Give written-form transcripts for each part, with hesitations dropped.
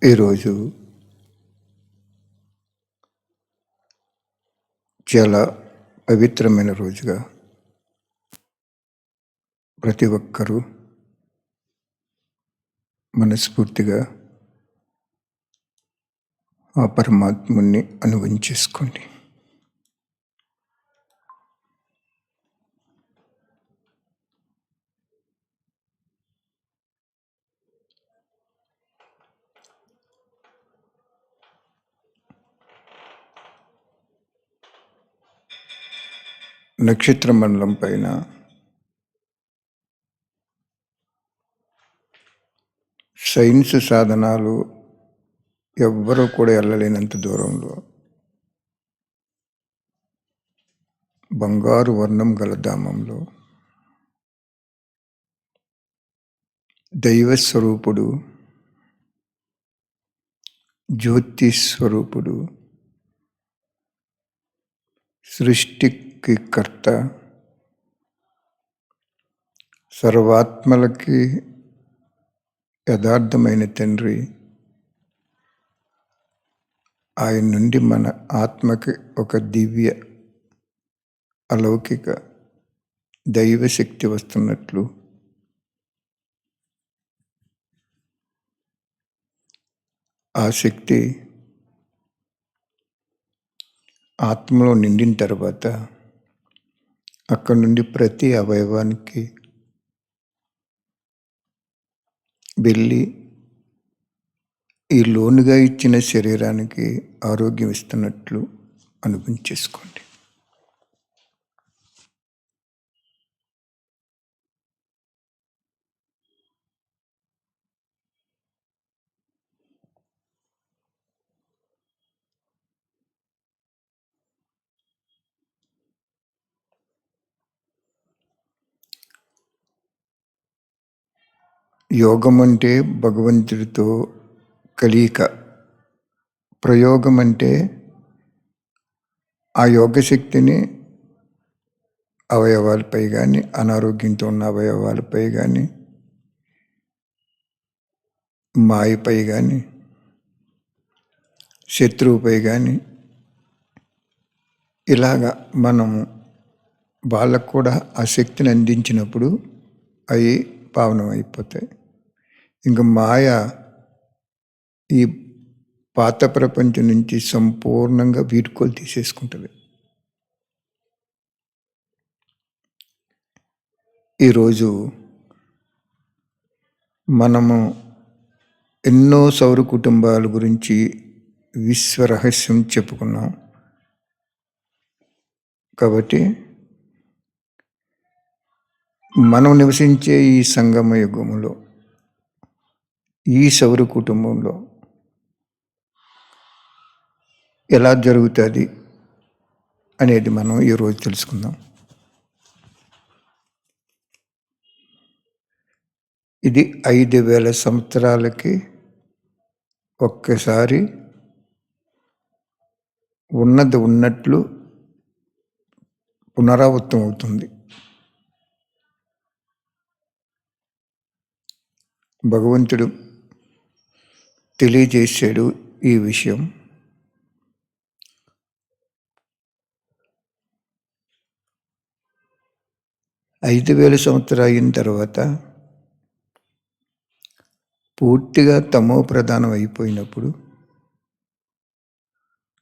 ఈరోజు చాలా పవిత్రమైన రోజుగా ప్రతి ఒక్కరూ మనస్ఫూర్తిగా ఆ పరమాత్ముని అనుభవించేసుకోండి. నక్షత్ర మండలం పైన సైన్స్ సాధనాలు ఎవ్వరూ కూడా వెళ్ళలేనంత దూరంలో బంగారు వర్ణం గల ధామంలో దైవ స్వరూపుడు, జ్యోతి స్వరూపుడు, సృష్టికి కర్త, సర్వాత్మలకి యథార్థమైన తండ్రి, ఆయన నుండి మన ఆత్మకి ఒక దివ్య అలౌకిక దైవశక్తి వస్తున్నట్లు ఆ శక్తి ఆత్మలో నిండిన తర్వాత అక్కడి నుండి ప్రతి అవయవానికి వెళ్ళి ఈ లోనుగా ఇచ్చిన శరీరానికి ఆరోగ్యం ఇస్తున్నట్లు అనుభవించేసుకోండి. యోగం అంటే భగవంతుడితో కలియిక, ప్రయోగం అంటే ఆ యోగశక్తిని అవయవాలపై కానీ, అనారోగ్యంతో ఉన్న అవయవాలపై కానీ, మాయపై కానీ, శత్రువుపై కానీ, ఇలాగా మనము వాళ్ళకు కూడా ఆ శక్తిని అందించినప్పుడు అవి పావనం అయిపోతాయి. ఇంకా మాయ ఈ పాత ప్రపంచం నుంచి సంపూర్ణంగా వీడ్కోలు తీసేసుకుంటుంది. ఈరోజు మనము ఎన్నో సౌర కుటుంబాల గురించి విశ్వ రహస్యం చెప్పుకున్నాం. కాబట్టి మనం నివసించే ఈ సంగమ యుగంలో, ఈ సౌర కుటుంబంలో ఎలా జరుగుతుంది అనేది మనం ఈరోజు తెలుసుకుందాం. ఇది 5,000 సంవత్సరాలకి ఒక్కసారి ఉన్నది ఉన్నట్లు పునరావృతం అవుతుంది. భగవంతుడు తెలియజేశాడు ఈ విషయం. ఐదు 5,000 సంవత్సరాలు అయిన తర్వాత పూర్తిగా తమో ప్రధానం అయిపోయినప్పుడు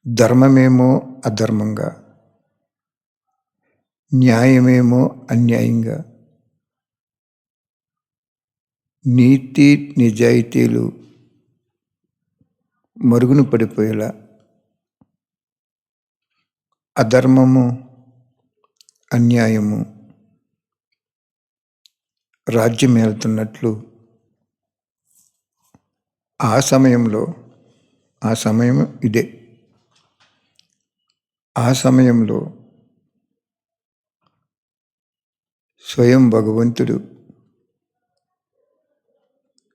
ధర్మమేమో అధర్మంగా, న్యాయమేమో అన్యాయంగా, నీతి నిజాయితీలు మరుగున పడిపోయేలా, అధర్మము అన్యాయము రాజ్యం వెళ్తున్నట్లు ఆ సమయం ఇదే. ఆ సమయంలో స్వయం భగవంతుడు,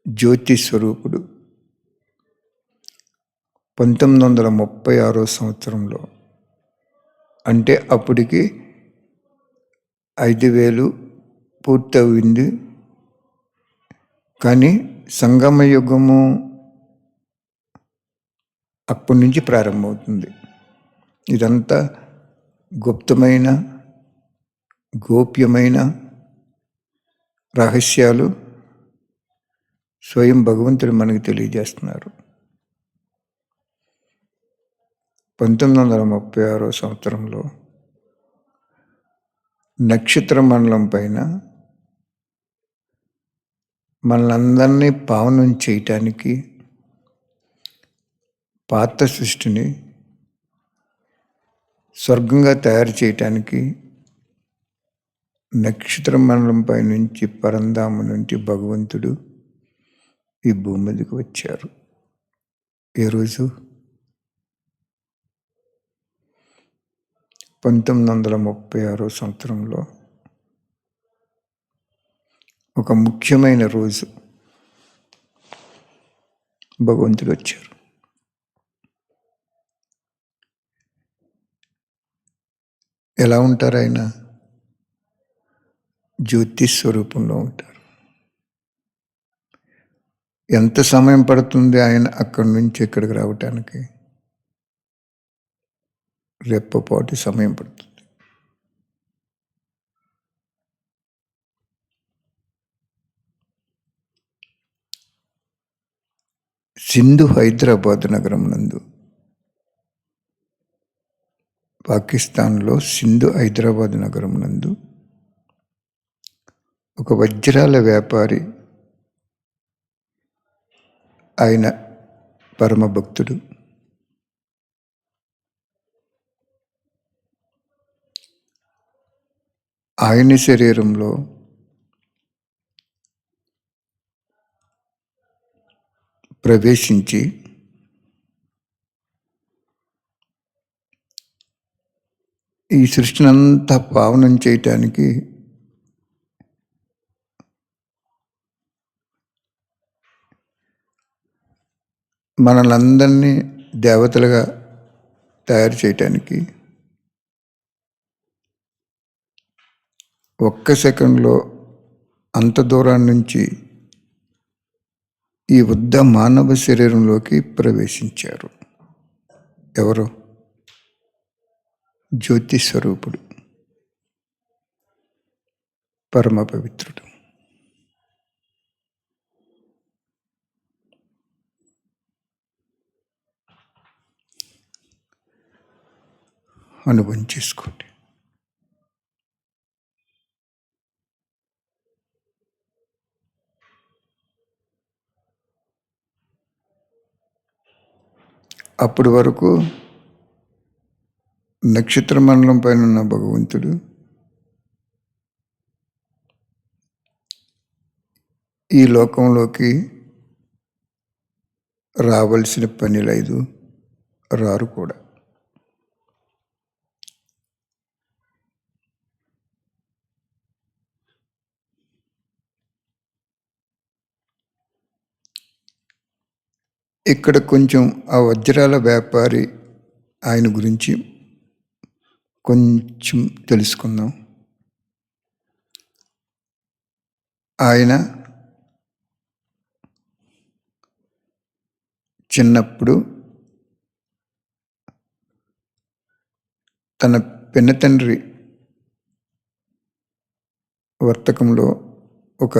జ్యోతి స్వరూపుడు 1936 సంవత్సరంలో, అంటే అప్పటికి 5,000 పూర్తయింది. కానీ సంగమ యుగము అప్పటి నుంచి ప్రారంభమవుతుంది. ఇదంతా గుప్తమైన, గోప్యమైన రహస్యాలు స్వయం భగవంతుడు మనకు తెలియజేస్తున్నారు. 1936 సంవత్సరంలో నక్షత్ర మండలం పైన మనలందరినీ పావనం చేయటానికి, పాత సృష్టిని స్వర్గంగా తయారు చేయటానికి నక్షత్ర మండలంపై నుంచి, పరంధామ నుంచి భగవంతుడు ఈ భూమి మీదకి వచ్చారు. ఏ రోజు? 1936 సంవత్సరంలో ఒక ముఖ్యమైన రోజు భగవంతుడు వచ్చారు. ఎలా ఉంటారు ఆయన? జ్యోతి స్వరూపంలో ఉంటారు. ఎంత సమయం పడుతుంది ఆయన అక్కడి నుంచి ఇక్కడికి రావటానికి? రెప్పపాటు సమయం పడుతుంది. సింధు హైదరాబాద్ నగరం నందు, పాకిస్తాన్లో సింధు హైదరాబాద్ నగరం నందు ఒక వజ్రాల వ్యాపారి, ఆయన పరమ భక్తుడు. ఆయన శరీరంలో ప్రవేశించి ఈ సృష్టినంతా పావనం చేయటానికి మనలందరినీ దేవతలుగా తయారు చేయటానికి ఒక్క సెకండ్లో అంత దూరం నుంచి ఈ వృద్ధ మానవ శరీరంలోకి ప్రవేశించారు. ఎవరు? జ్యోతి స్వరూపుడు, పరమ పవిత్రుడు. అనుభవం చేసుకోండి. అప్పటి వరకు నక్షత్ర మండలం పైన ఉన్న భగవంతుడు ఈ లోకంలోకి రావలసిన పని లేదు, రారు కూడా. ఇక్కడ కొంచెం ఆ వజ్రాల వ్యాపారి ఆయన గురించి కొంచెం తెలుసుకుందాం. ఆయన చిన్నప్పుడు తన పినతండ్రి వర్తకంలో ఒక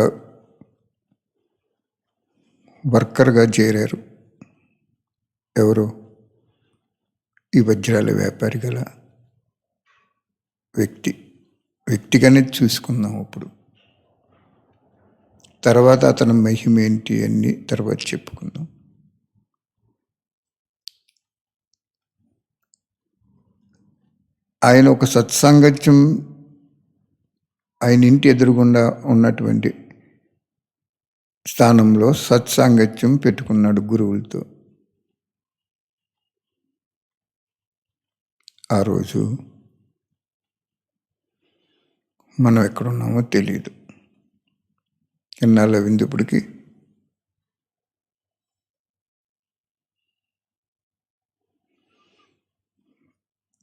వర్కర్గా చేరారు. ఎవరు? ఈ వజ్రాల వ్యాపారి గల వ్యక్తిగానే చూసుకుందాం ఇప్పుడు. తర్వాత అతని మహిమ ఏంటి అన్ని తర్వాత చెప్పుకుందాం. ఆయన ఒక సత్సాంగత్యం, ఆయన ఇంటి ఎదురుగుండా ఉన్నటువంటి స్థానంలో సత్సాంగత్యం పెట్టుకున్నాడు గురువులతో. ఆ రోజు మనం ఎక్కడున్నామో తెలియదు. ఎన్నాళ్ళ విందుప్పటికి?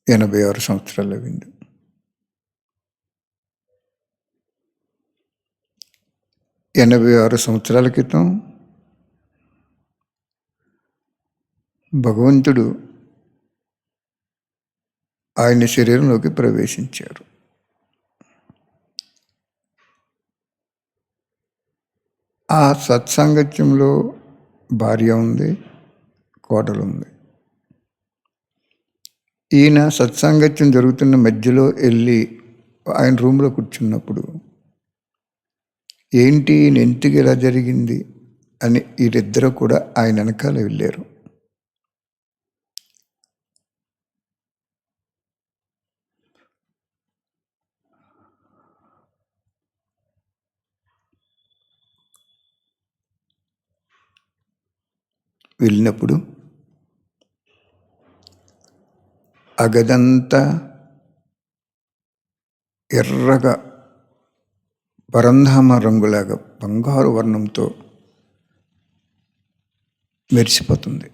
86 సంవత్సరాల విందు. 86 సంవత్సరాల క్రితం భగవంతుడు ఆయన శరీరంలోకి ప్రవేశించారు. ఆ సత్సాంగత్యంలో భార్య ఉంది, కోడలు ఉంది. ఈయన సత్సాంగత్యం జరుగుతున్న మధ్యలో వెళ్ళి ఆయన రూమ్లో కూర్చున్నప్పుడు, ఏంటి ఈయన ఎందుకు ఇలా జరిగింది అని వీరిద్దరూ కూడా ఆయన వెనకాల వెళ్ళారు. వెళ్ళినప్పుడు ఆ గదంతా ఎర్రగా పరంధామ రంగులాగా బంగారు వర్ణంతో మెరిసిపోతుంది.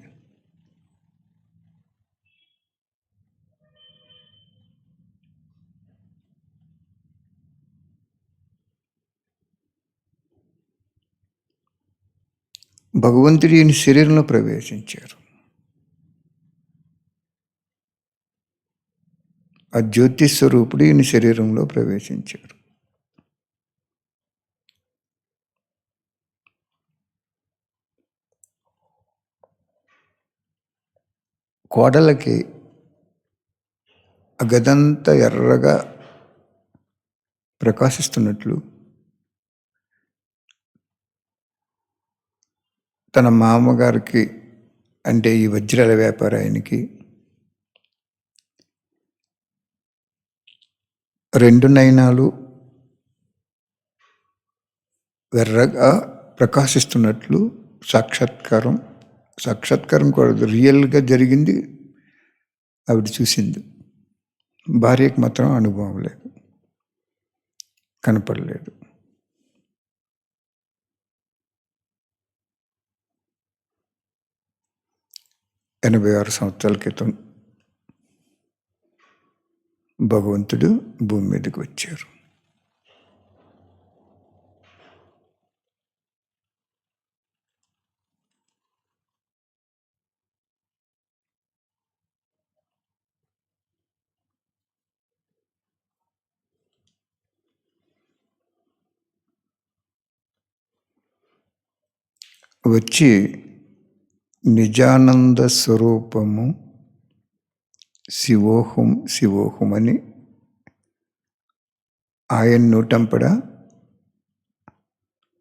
భగవంతుడు ఈయన శరీరంలో ప్రవేశించారు. ఆ జ్యోతి స్వరూపుడు ఈయన శరీరంలో ప్రవేశించారు. కోడలకి ఆ గదంతా ఎర్రగా ప్రకాశిస్తున్నట్లు తన మామగారికి, అంటే ఈ వజ్రాల వ్యాపారాయనికి 2 నయనాలు ఎర్రగా ప్రకాశిస్తున్నట్లు సాక్షాత్కారం కూడా రియల్గా జరిగింది. ఆవిడ చూసింది. భార్యకి మాత్రం అనుభవం లేదు, కనపడలేదు. ఎనభై 86 సంవత్సరాల క్రితం భగవంతుడు భూమి మీదకి వచ్చారు. వచ్చి నిజానంద స్వరూపము శివోహం శివోహం అని ఆయన నోటంపడ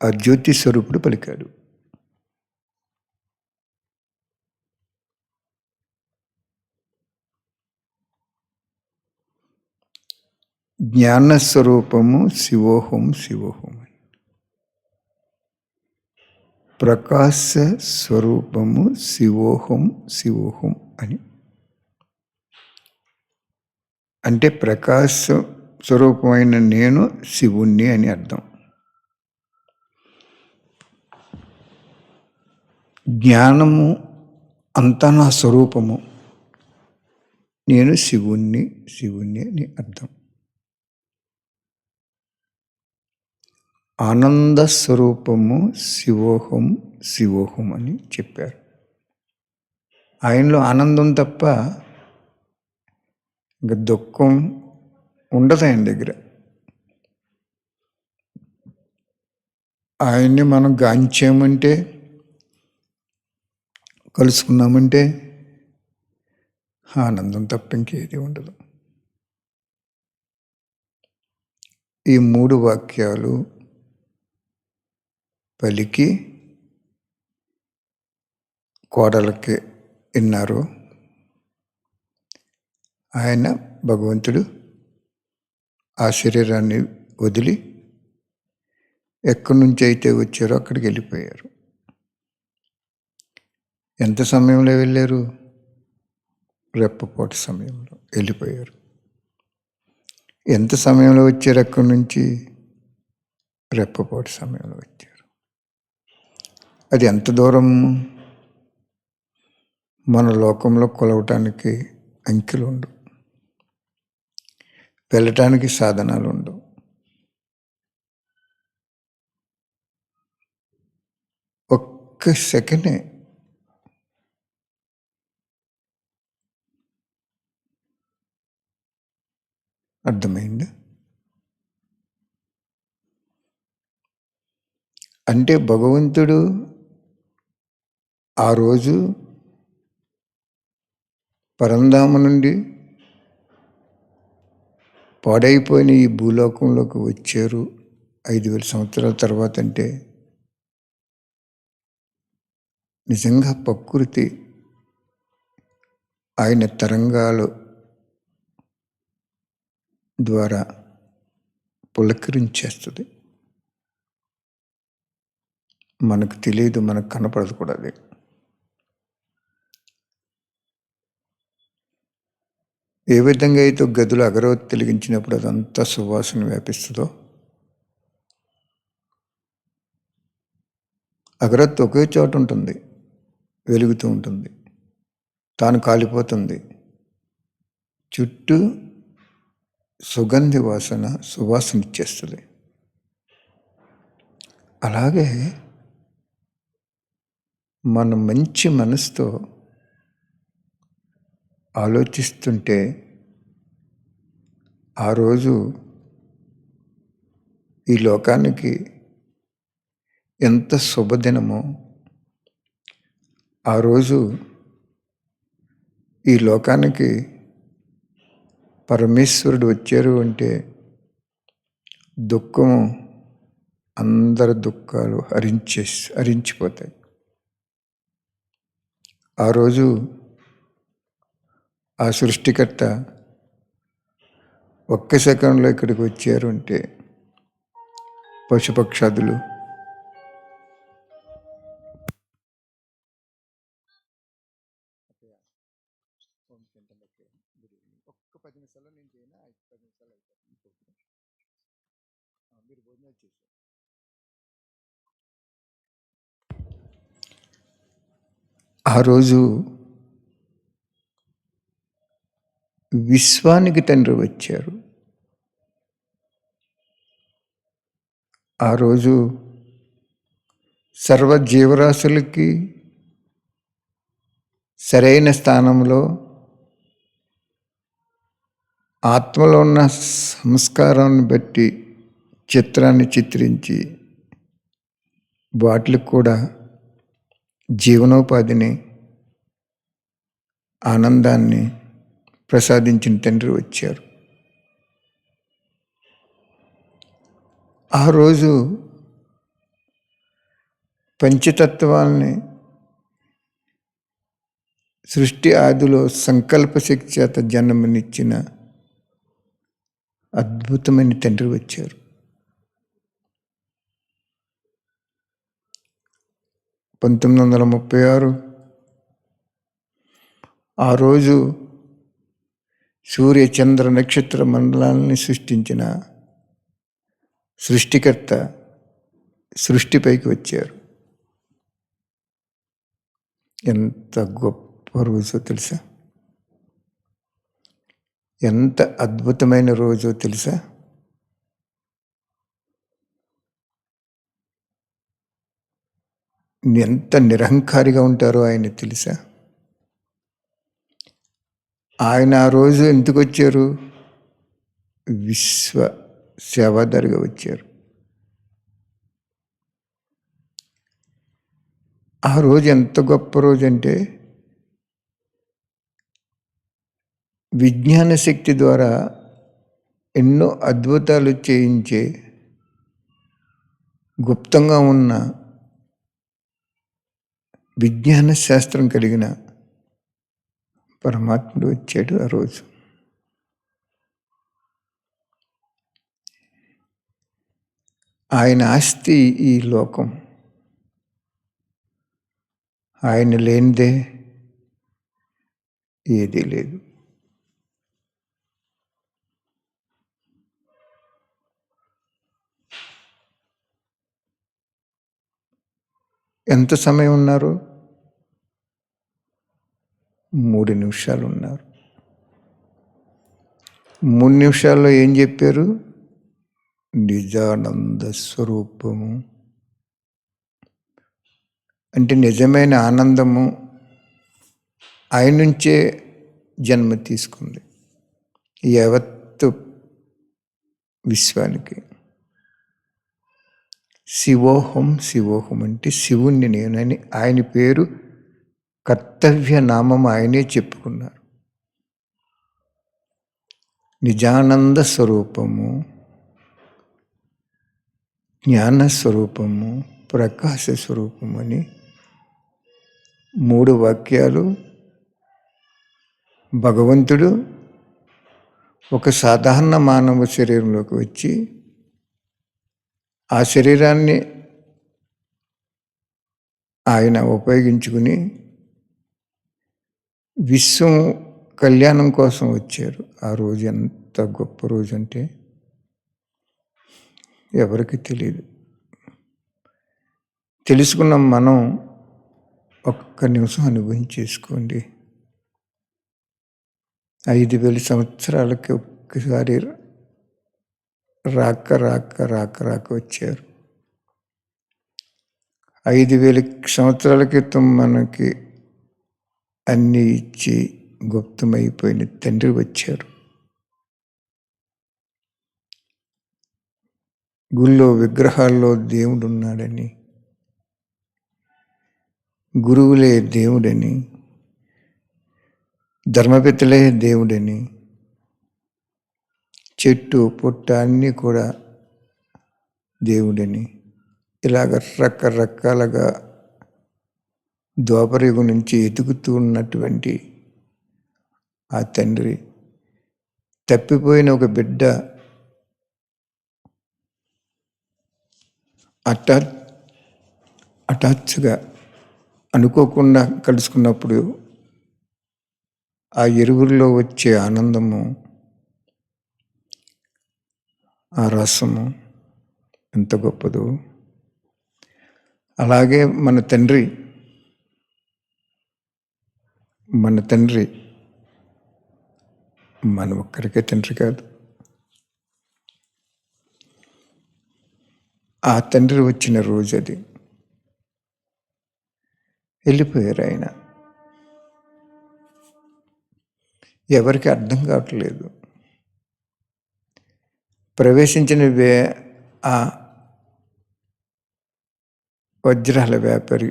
ఆ జ్యోతి స్వరూపుడు పలికాడు. జ్ఞానస్వరూపము శివోహం శివోహం అని, ప్రకాశ స్వరూపము శివోహం శివోహం అని. అంటే ప్రకాశ స్వరూపమైన నేను శివుణ్ణి అని అర్థం. జ్ఞానము అంతా నా స్వరూపము, నేను శివుణ్ణి అని అర్థం. ఆనంద స్వరూపము శివోహం శివోహం అని చెప్పారు. ఆయనలో ఆనందం తప్ప ఇంకా దుఃఖం ఉండదు ఆయన దగ్గర. ఆయన్ని మనం గాంచామంటే, కలుసుకున్నామంటే ఆనందం తప్ప ఇంకేది ఉండదు. ఈ 3 వాక్యాలు పలికి కోడలకి విన్నారు. ఆయన భగవంతుడు ఆ శరీరాన్ని వదిలి ఎక్కడి నుంచి అయితే వచ్చారో అక్కడికి వెళ్ళిపోయారు. ఎంత సమయంలో వెళ్ళారు? రెప్పపాటు సమయంలో వెళ్ళిపోయారు. ఎంత సమయంలో వచ్చారు అక్కడి నుంచి? రెప్పపాటు సమయంలో వచ్చారు. అది ఎంత దూరం? మన లోకంలో కొలవటానికి అంకెలు ఉండవు, వెళ్ళటానికి సాధనాలు ఉండవు. ఒక్క సెకండే అర్థమైందా? అంటే భగవంతుడు ఆ రోజు పరంధామ నుండి పాడైపోయిన ఈ భూలోకంలోకి వచ్చారు 5,000 సంవత్సరాల తర్వాత. అంటే నిజంగా ప్రకృతి ఆయన తరంగాలు ద్వారా పులకరించేస్తుంది. మనకు తెలియదు, మనకు కనపడదు కూడా అది. ఏ విధంగా అయితే గదిలో అగరవత్తి వెలిగించినప్పుడు అదంతా సువాసన వ్యాపిస్తుందో, అగరవత్తి ఒకే చోట ఉంటుంది, వెలుగుతూ ఉంటుంది, తాను కాలిపోతుంది, చుట్టూ సుగంధి వాసన సువాసన ఇచ్చేస్తుంది. అలాగే మన మంచి మనసుతో ఆలోచిస్తుంటే ఆ రోజు ఈ లోకానికి ఎంత శుభదినమో, ఆ రోజు ఈ లోకానికి పరమేశ్వరుడు వచ్చారు అంటే దుఃఖము, అందరి దుఃఖాలు హరించిపోతాయి. ఆ రోజు ఆ సృష్టికర్త ఒక్క సెకండ్లో ఇక్కడికి వచ్చారు అంటే పశుపక్షాదులు ఒక్క 10 నిమిషాల్లో నేను చేయనా? 10 నిమిషాలు అయిపోతుంది. మీరు భోజనం చేశారు. ఆ రోజు విశ్వానికి తండ్రి వచ్చారు. ఆ రోజు సర్వ జీవరాశులకి సరైన స్థానంలో ఆత్మలో ఉన్న సంస్కారాన్ని బట్టి చిత్రాన్ని చిత్రించి వాటికి కూడా జీవనోపాధిని, ఆనందాన్ని ప్రసాదించిన తండ్రి వచ్చారు. ఆ రోజు పంచతత్వాల్ని సృష్టి ఆదిలో సంకల్ప శక్తి చేత జన్మనిచ్చిన అద్భుతమైన తండ్రి వచ్చారు. 1936 ఆ రోజు సూర్య చంద్ర నక్షత్ర మండలాన్ని సృష్టించిన సృష్టికర్త సృష్టిపైకి వచ్చారు. ఎంత గొప్ప రోజో తెలుసా? ఎంత అద్భుతమైన రోజో తెలుసా? ఎంత నిరహంకారిగా ఉంటారో ఆయన తెలుసా? ఆయన ఆ రోజు ఎందుకు వచ్చారు? విశ్వ సేవాదారిగా వచ్చారు. ఆ రోజు ఎంత గొప్ప రోజు అంటే విజ్ఞాన శక్తి ద్వారా ఎన్నో అద్భుతాలు చేయించే గుప్తంగా ఉన్న విజ్ఞాన శాస్త్రం కలిగిన పరమాత్ముడు వచ్చాడు ఆ రోజు. ఆయన ఆస్తి ఈ లోకం. ఆయన లేనిదే ఏదీ లేదు. ఎంత సమయం ఉన్నారు? 3 నిమిషాలు ఉన్నారు. 3 నిమిషాల్లో ఏం చెప్పారు? నిజానంద స్వరూపము అంటే నిజమైన ఆనందము ఆయన నుంచే జన్మ తీసుకుంది. యావత్తు విశ్వానికి. శివోహం శివోహం అంటే శివుణ్ణి నేనని ఆయన పేరు కర్తవ్య నామం ఆయనే చెప్పుకున్నారు. నిజానంద స్వరూపము, జ్ఞాన స్వరూపము, ప్రకాశ స్వరూపము అని 3 వాక్యాలు భగవంతుడు ఒక సాధారణ మానవ శరీరంలోకి వచ్చి ఆ శరీరాన్ని ఆయన ఉపయోగించుకుని విశ్వం కళ్యాణం కోసం వచ్చారు. ఆ రోజు ఎంత గొప్ప రోజు అంటే ఎవరికి తెలియదు. తెలుసుకున్న మనం ఒక్క నిమిషం అనుభవించేసుకోండి. 5,000 సంవత్సరాలకి ఒక్కసారి రాక రాక రాక రాక వచ్చారు. 5,000 సంవత్సరాల క్రితం మనకి అన్నీ ఇచ్చి గుప్తమైపోయిన తండ్రి వచ్చారు. గుళ్ళో విగ్రహాల్లో దేవుడు ఉన్నాడని, గురువులే దేవుడని, ధర్మపితలే దేవుడని, చెట్టు పుట్ట అన్నీ కూడా దేవుడని, ఇలాగ రకరకాలుగా ద్వాపరయుగం నుంచి ఎదుగుతూ ఉన్నటువంటి ఆ తండ్రి తప్పిపోయిన ఒక బిడ్డ హఠాత్తుగా అనుకోకుండా కలుసుకున్నప్పుడు ఆ ఎరువుల్లో వచ్చే ఆనందము, ఆ రసము ఎంత గొప్పదో. అలాగే మన తండ్రి మన ఒక్కరికే తండ్రి కాదు. ఆ తండ్రి వచ్చిన రోజు అది. వెళ్ళిపోయారు ఆయన. ఎవరికి అర్థం కావట్లేదు. ప్రవేశించిన ఆ వజ్రాల వ్యాపారి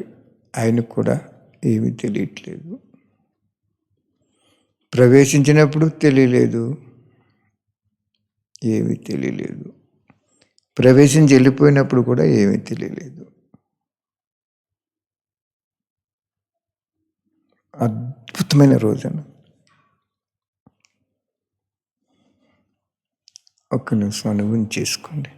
ఆయనకు కూడా ఏమీ తెలియట్లేదు. ప్రవేశించినప్పుడు తెలియలేదు, ఏమీ తెలియలేదు. ప్రవేశించి వెళ్ళిపోయినప్పుడు కూడా ఏమీ తెలియలేదు. అద్భుతమైన రోజున ఒక్క నిమిషం అనుభవం చేసుకోండి.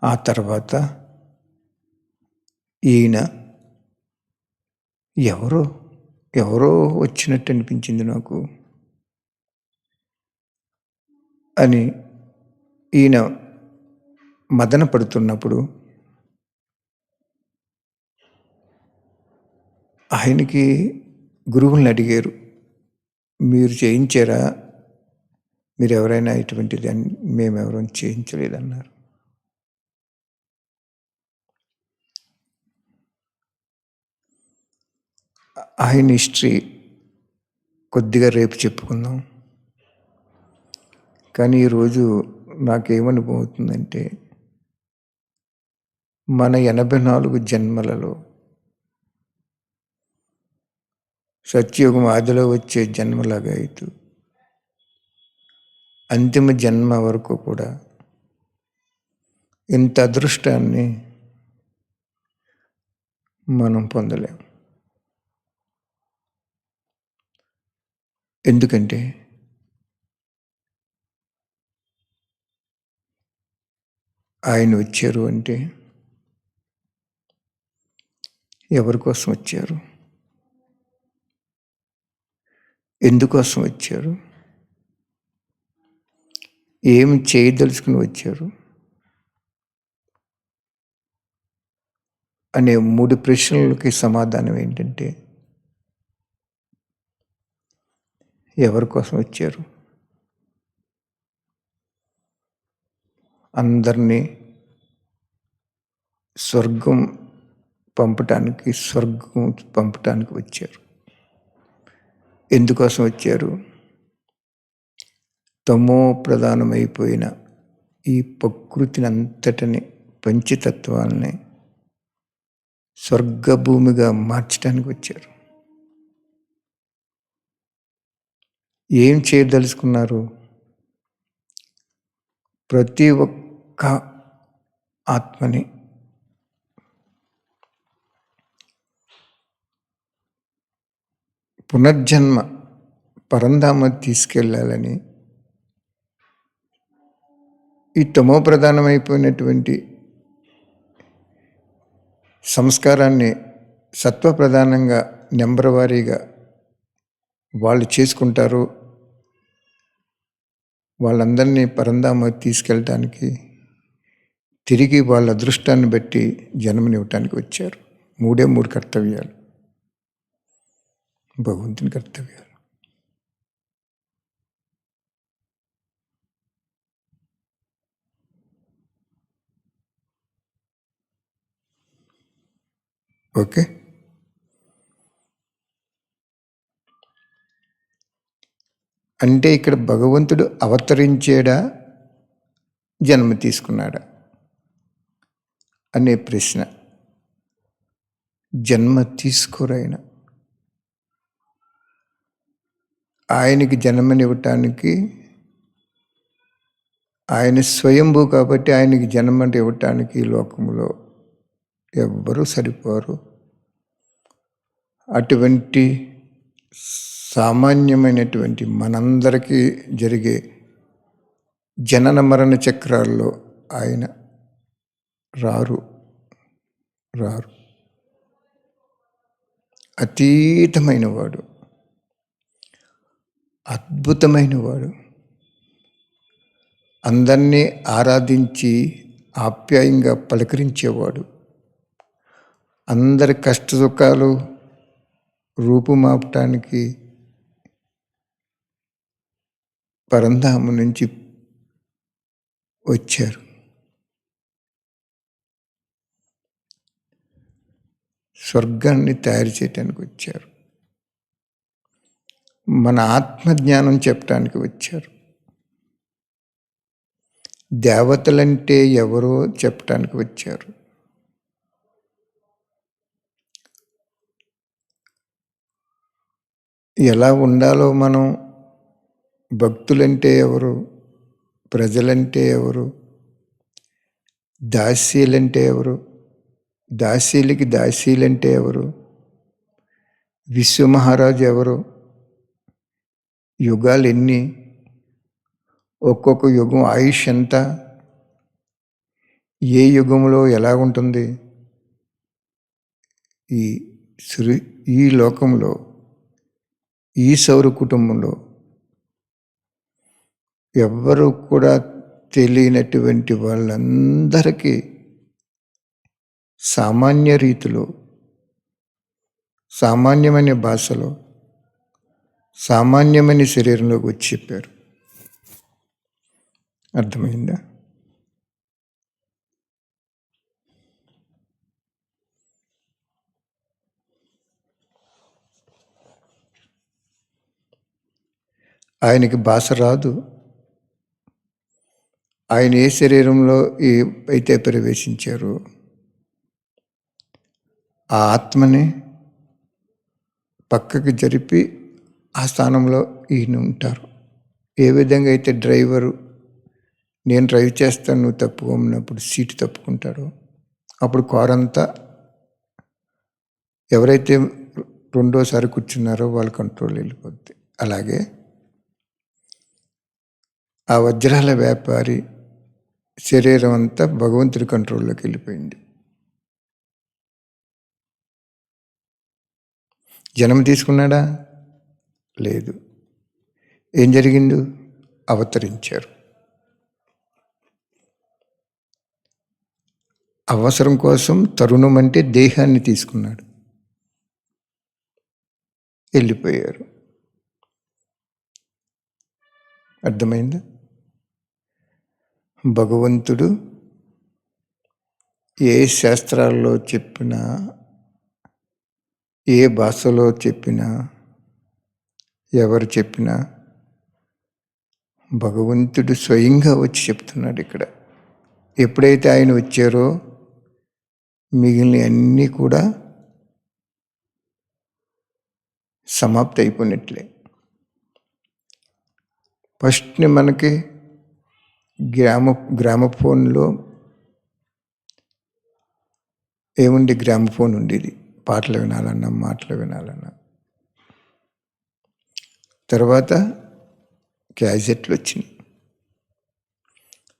ఆ తర్వాత ఈయన ఎవరో వచ్చినట్టు అనిపించింది నాకు అని ఈయన మదన పడుతున్నప్పుడు ఆయనకి గురువుల్ని అడిగారు, మీరు చేయించారా? మీరు ఎవరైనా ఇటువంటిది అని. మేమెవరూ చేయించలేదన్నారు. ఆయన హిస్టరీ కొద్దిగా రేపు చెప్పుకుందాం. కానీ ఈరోజు నాకేమనుభవం అవుతుందంటే, మన 84 జన్మలలో సత్యయుగం ఆదిలో వచ్చే జన్మలాగా అవుతూ అంతిమ జన్మ వరకు కూడా ఇంత అదృష్టాన్ని మనం పొందలేం. ఎందుకంటే ఆయన వచ్చారు అంటే ఎవరి కోసం వచ్చారు? ఎందుకోసం వచ్చారు? ఏమి చేయదలుచుకుని వచ్చారు అనే 3 ప్రశ్నలకి సమాధానం ఏంటంటే, ఎవరి కోసం వచ్చారు? అందరినీ స్వర్గం పంపటానికి వచ్చారు. ఎందుకోసం వచ్చారు? తమో ప్రధానమైపోయిన ఈ ప్రకృతిని అంతటిని, పంచతత్వాలని స్వర్గభూమిగా మార్చడానికి వచ్చారు. ఏం చేయదలుచుకున్నారు? ప్రతి ఒక్క ఆత్మని పునర్జన్మ పరంధామ తీసుకెళ్ళాలని, ఈ తమో ప్రధానమైపోయినటువంటి సంస్కారాన్ని సత్వప్రధానంగా నెంబర్ వారీగా వాళ్ళు చేసుకుంటారు. వాళ్ళందరినీ పరంధామ తీసుకెళ్ళటానికి, తిరిగి వాళ్ళ అదృష్టాన్ని బట్టి జన్మనివ్వటానికి వచ్చారు. 3 కర్తవ్యాలు, భగవంతుని కర్తవ్యాలు. ఓకే, అంటే ఇక్కడ భగవంతుడు అవతరించాడా, జన్మ తీసుకున్నాడా అనే ప్రశ్న. జన్మ తీసుకోరైన ఆయనకి జన్మనివ్వటానికి, ఆయన స్వయంభూ కాబట్టి ఆయనకి జన్మ ఇవ్వటానికి ఈ లోకంలో ఎవ్వరూ సరిపోరు. అటువంటి సామాన్యమైనటువంటి మనందరికీ జరిగే జనన మరణ చక్రాల్లో ఆయన రారు. అతీతమైన వాడు, అద్భుతమైన వాడు, అందరినీ ఆరాధించి ఆప్యాయంగా పలకరించేవాడు, అందరి కష్ట సుఖాలు రూపుమాపటానికి పరంధామ నుంచి వచ్చారు. స్వర్గాన్ని తయారు చేయటానికి వచ్చారు. మన ఆత్మజ్ఞానం చెప్పటానికి వచ్చారు. దేవతలంటే ఎవరో చెప్పటానికి వచ్చారు. ఎలా ఉండాలో మనం, భక్తులంటే ఎవరు, ప్రజలంటే ఎవరు, దాసీలంటే ఎవరు, దాసీలకి దాసీలంటే ఎవరు, విశ్వమహారాజు ఎవరు, యుగాలు ఎన్ని, ఒక్కొక్క యుగం ఆయుష్ ఎంత, ఏ యుగంలో ఎలా ఉంటుంది, ఈ లోకంలో, ఈ సౌర కుటుంబంలో ఎవ్వరూ కూడా తెలియనటువంటి వాళ్ళందరికీ సామాన్య రీతిలో, సామాన్యమైన భాషలో, సామాన్యమైన శరీరంలోకి వచ్చి చెప్పారు. అర్థమైందా? ఆయనకి భాష రాదు. ఆయన ఏ శరీరంలో అయితే ప్రవేశించారో ఆ ఆత్మని పక్కకి జరిపి ఆ స్థానంలో ఈయన ఉంటారు. ఏ విధంగా అయితే డ్రైవరు నేను డ్రైవ్ చేస్తాను నువ్వు తప్పుకోమన్నప్పుడు సీటు తప్పుకుంటాడో, అప్పుడు కారు అంతా ఎవరైతే రెండోసారి కూర్చున్నారో వాళ్ళ కంట్రోల్ వెళ్ళిపోద్ది. అలాగే ఆ వజ్రాల వ్యాపారి శరీరం అంతా భగవంతుడి కంట్రోల్లోకి వెళ్ళిపోయింది. జన్మ తీసుకున్నాడా? లేదు. ఏం జరిగింది? అవతరించారు. అవసరం కోసం తరుణం అంటే దేహాన్ని తీసుకున్నాడు, వెళ్ళిపోయారు. అర్థమైందా? భగవంతుడు ఏ శాస్త్రాల్లో చెప్పినా, ఏ భాషలో చెప్పినా, ఎవరు చెప్పినా భగవంతుడు స్వయంగా వచ్చి చెప్తున్నాడు ఇక్కడ. ఎప్పుడైతే ఆయన వచ్చారో మిగిలిన అన్నీ కూడా సమాప్తి అయిపోయినట్లే. ఫస్ట్ని మనకి గ్రామఫోన్లో ఏముంది, గ్రామఫోన్ ఉండేది. పాటలు వినాలన్నా, మాటలు వినాలన్నా. తర్వాత క్యాసెట్లు వచ్చినాయి.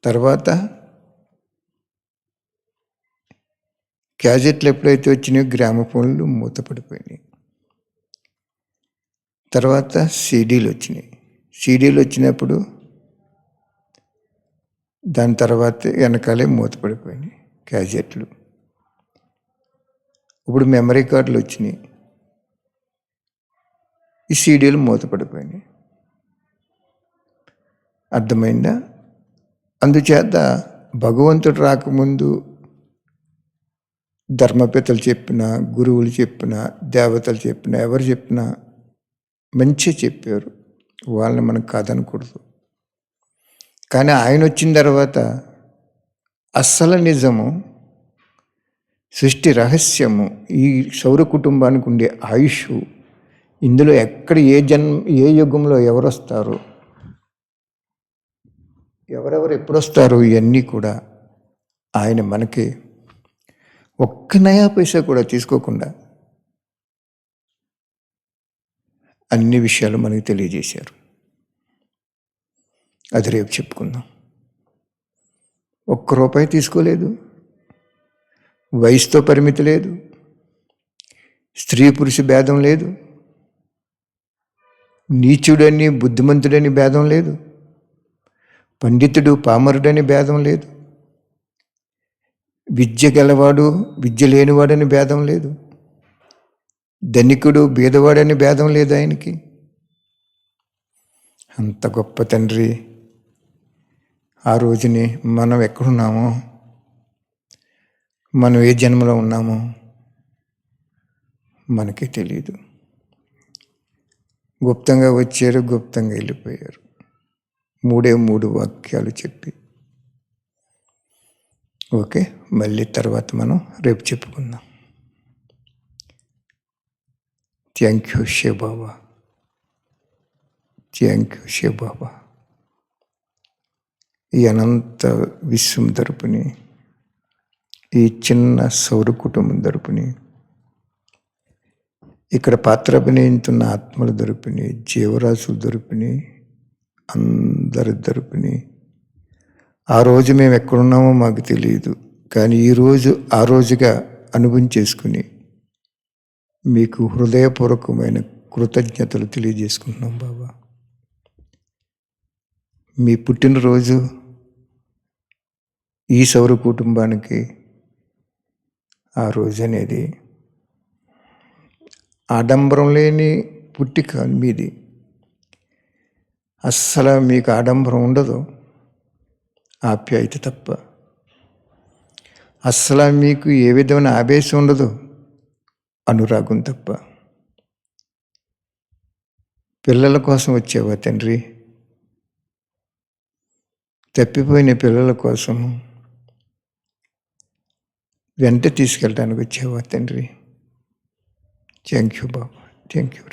తర్వాత క్యాసెట్లు ఎప్పుడైతే వచ్చినాయో గ్రామఫోన్లు మూతపడిపోయినాయి. తర్వాత సీడీలు వచ్చినాయి. సీడీలు వచ్చినప్పుడు దాని తర్వాత వెనకాలే మూతపడిపోయినాయి క్యాసెట్లు. ఇప్పుడు మెమరీ కార్డులు వచ్చినాయి. ఈ సీడీలు మూతపడిపోయినాయి. అర్థమైందా? అందుచేత భగవంతుడు రాకముందు ధర్మపితలు చెప్పినా, గురువులు చెప్పినా, దేవతలు చెప్పినా, ఎవరు చెప్పినా మంచిగా చెప్పారు. వాళ్ళని మనం కాదనకూడదు. కానీ ఆయన వచ్చిన తర్వాత అస్సలు నిజము, సృష్టి రహస్యము, ఈ సౌర కుటుంబానికి ఉండే ఆయుష్, ఇందులో ఎక్కడ ఏ యుగంలో ఎవరు వస్తారు, ఎవరెవరు ఎప్పుడొస్తారు, ఇవన్నీ కూడా ఆయన మనకి ఒక్క నయా పైసా కూడా తీసుకోకుండా అన్ని విషయాలు మనకి తెలియజేశారు. అది రేపు చెప్పుకుందాం. ఒక్క రూపాయి తీసుకోలేదు. వయసుతో పరిమితి లేదు. స్త్రీ పురుష భేదం లేదు. నీచుడని బుద్ధిమంతుడని భేదం లేదు. పండితుడు పామరుడని భేదం లేదు. విద్య గలవాడు విద్య లేనివాడని భేదం లేదు. ధనికుడు బీదవాడని భేదం లేదు ఆయనకి. అంత గొప్ప తండ్రి ఆ రోజుని మనం ఎక్కడున్నామో, మనం ఏ జన్మలో ఉన్నామో మనకి తెలియదు. గుప్తంగా వచ్చారు, గుప్తంగా వెళ్ళిపోయారు. 3 వాక్యాలు చెప్పి. ఓకే, మళ్ళీ తర్వాత మనం రేపు చెప్పుకుందాం. Thank you Shiv Baba. Thank you Shiv Baba. ఈ అనంత విశ్వం తరపుని, ఈ చిన్న సౌర కుటుంబం తరపుని, ఇక్కడ పాత్ర అభినయిస్తున్న ఆత్మల తరపుని, జీవరాశుల తరపుని, అందరి తరపుని, ఆ రోజు మేము ఎక్కడున్నామో మాకు తెలియదు, కానీ ఈరోజు ఆ రోజుగా అనుభవం చేసుకుని మీకు హృదయపూర్వకమైన కృతజ్ఞతలు తెలియజేసుకుంటున్నాం బాబా. మీ పుట్టినరోజు ఈ సౌర కుటుంబానికి ఆ రోజు అనేది ఆడంబరం లేని పుట్టిక మీది. అస్సలు మీకు ఆడంబరం ఉండదు, ఆప్యాయత తప్ప. అస్సలు మీకు ఏ విధమైన ఆవేశం ఉండదు, అనురాగం తప్ప. పిల్లల కోసం వచ్చావా తండ్రి? తప్పిపోయిన పిల్లల కోసం వెంట తీసుకెళ్ళడానికి వచ్చావా తండ్రి? Thank you Baba. Thank you.